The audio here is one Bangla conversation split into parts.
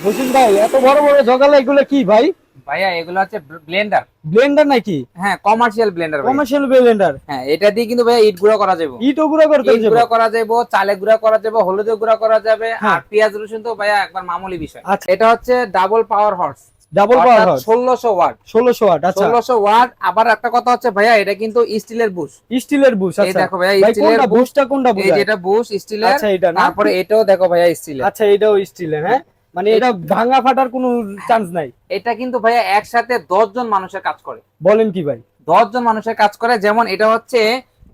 হোসেন ভাই, এত বড় বড় জগালা এগুলো কি ভাই? ভাইয়া এগুলো হচ্ছে ব্লেন্ডার। ব্লেন্ডার নাকি? হ্যাঁ, কমার্শিয়াল ব্লেন্ডার ভাই। Commercial Blender. হ্যাঁ, এটা দিয়ে কিন্তু ভাইয়া ইট গুঁড়া করা যাবে। ইটও গুঁড়া করতে ইট গুঁড়া করা যাবে, চালে গুঁড়া করা যাবে, হলুদে গুঁড়া করা যাবে, হ্যাঁ। আর পেঁয়াজ রসুন তো ভাইয়া একবার মামুলি বিষয়। আচ্ছা। এটা হচ্ছে double power horse, double power horse 1600 watt. 1600 watt. আচ্ছা, 1600 ওয়াট। আবার একটা কথা হচ্ছে ভাইয়া, এটা কিন্তু স্টিলের বুশ। স্টিলের বুশ। এই আচ্ছা দেখো ভাইয়া, ভাই, স্টিলের কোনটা বুশটা কোনটা এই বুঝায়? যেটা বুশ স্টিলের। আচ্ছা, এটা না? তারপরে এটাও দেখো ভাইয়া স্টিলের। আচ্ছা, এটাও স্টিলের। হ্যাঁ, মানে এটা ভাঙা ফাটার কোনো চান্স নাই? এটা কিন্তু ভাইয়া একসাথে 10 জন মানুষের কাজ করে। বলেন কি ভাই? 10 জন মানুষের কাজ করে। যেমন এটা হচ্ছে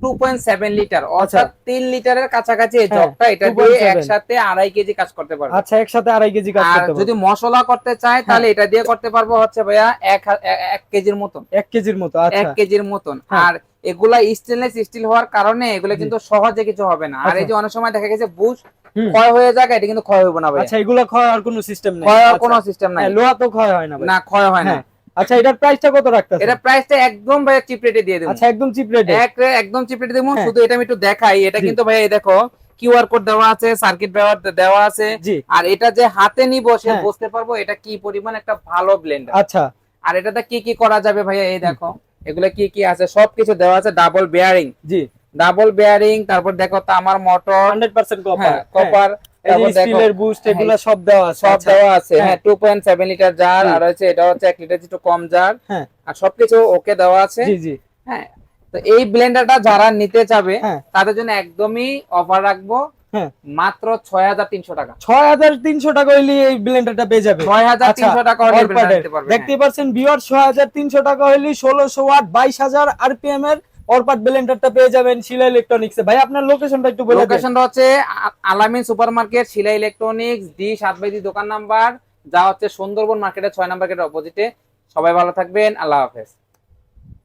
2.7 লিটার, অর্থাৎ 3 লিটারের কাছাকাছি এই হ্যাঁ, জগটা। এটা দিয়ে 2.7 একসাথে 2.5 কেজি কাজ করতে পারবে। আচ্ছা, একসাথে 2.5 কেজি কাজ আর করতে যদি পারবে। মশলা করতে চায় তাহলে এটা দিয়ে করতে পারবো হচ্ছে ভাইয়া 1 কেজির মতন। 1 কেজির মতো। 1 আচ্ছা। কেজির মতন। হ্যাঁ। আর এগুলা স্টেনলেস স্টিল হওয়ার কারণে এগুলো কিন্তু সহজে কিছু হবে না। আর এই যে অনেক সময় দেখা গেছে বুশ হুম। ক্ষয় হয়ে যায়, এটা কিন্তু ক্ষয় হবে না ভাই। আচ্ছা, এগুলো ক্ষয় হওয়ার কোনো সিস্টেম নেই? ক্ষয় হওয়ার আচ্ছা। কোনো সিস্টেম নাই। হ্যাঁ, লোহা তো ক্ষয় হয় না ভাই? না, ক্ষয় হয় না। হ্যাঁ। আচ্ছা, এটার প্রাইসটা কত রাখতেছেন? এটা প্রাইসটা একদম ভাইয়া চিপ রেটে দিয়ে দেবো। আচ্ছা, একদম চিপ রেটে? একদম চিপ রেটে দেবো। হ্যাঁ। শুধু এটা আমি একটু দেখাই। এটা জি। কিন্তু ভাইয়া এই দেখো কিউআর কোড দেওয়া আছে, সার্কিট দেওয়া আছে। জি। আর এটা যে হাতে নিব সে হ্যাঁ। বুঝতে পারবো এটা কি পরিমাণ একটা ভালো ব্লেন্ডার। আচ্ছা। আর এটাতে কি কি করা যাবে ভাইয়া, এই দেখো এগুলা কি কি আছে সবকিছু দেওয়া আছে। ডাবল বেয়ারিং, জি। Double bearing. তারপর দেখো তামার মোটর, 100% কপার। হ্যাঁ কপার। এই যে স্টিলের বুস্ট এগুলা সব দেওয়া আছে? সব আচ্ছা। দেওয়া আছে। হ্যাঁ। হ্যাঁ, 2.7 লিটার জার। জি। আর হচ্ছে এটা হচ্ছে 1 লিটার একটু কম জার। হ্যাঁ। আর সবকিছু ওকে দেওয়া আছে। জি, জি। হ্যাঁ, তো এই ব্লেন্ডারটা যারা নিতে চাবে হ্যাঁ। তাদের জন্য একদমই অফার রাখবো হ্যাঁ। মাত্র 6300 টাকা। 6300 টাকা হইলে এই ব্লেন্ডারটা পেয়ে যাবে? 6300 টাকা হলে ব্লেন্ডার নিতে পারবে। দেখতে পাচ্ছেন ভিউয়ার, 6300 টাকা হইলে 1600 ওয়াট 22000 আরপিএম এর অরপাট ব্লেন্ডারটা পেয়ে যাবেন শিলা ইলেকট্রনিক্সে। ভাই, আপনার লোকেশনটা একটু বলে দেন। লোকেশনটা হচ্ছে আলামিন সুপারমার্কেট, শিলা ইলেকট্রনিক্স, ডি 7/2 দোকান নাম্বার, যা হচ্ছে সুন্দরবন মার্কেটের 6 নম্বর গেটের অপোজিটে। সবাই ভালো থাকবেন, আল্লাহ হাফেজ।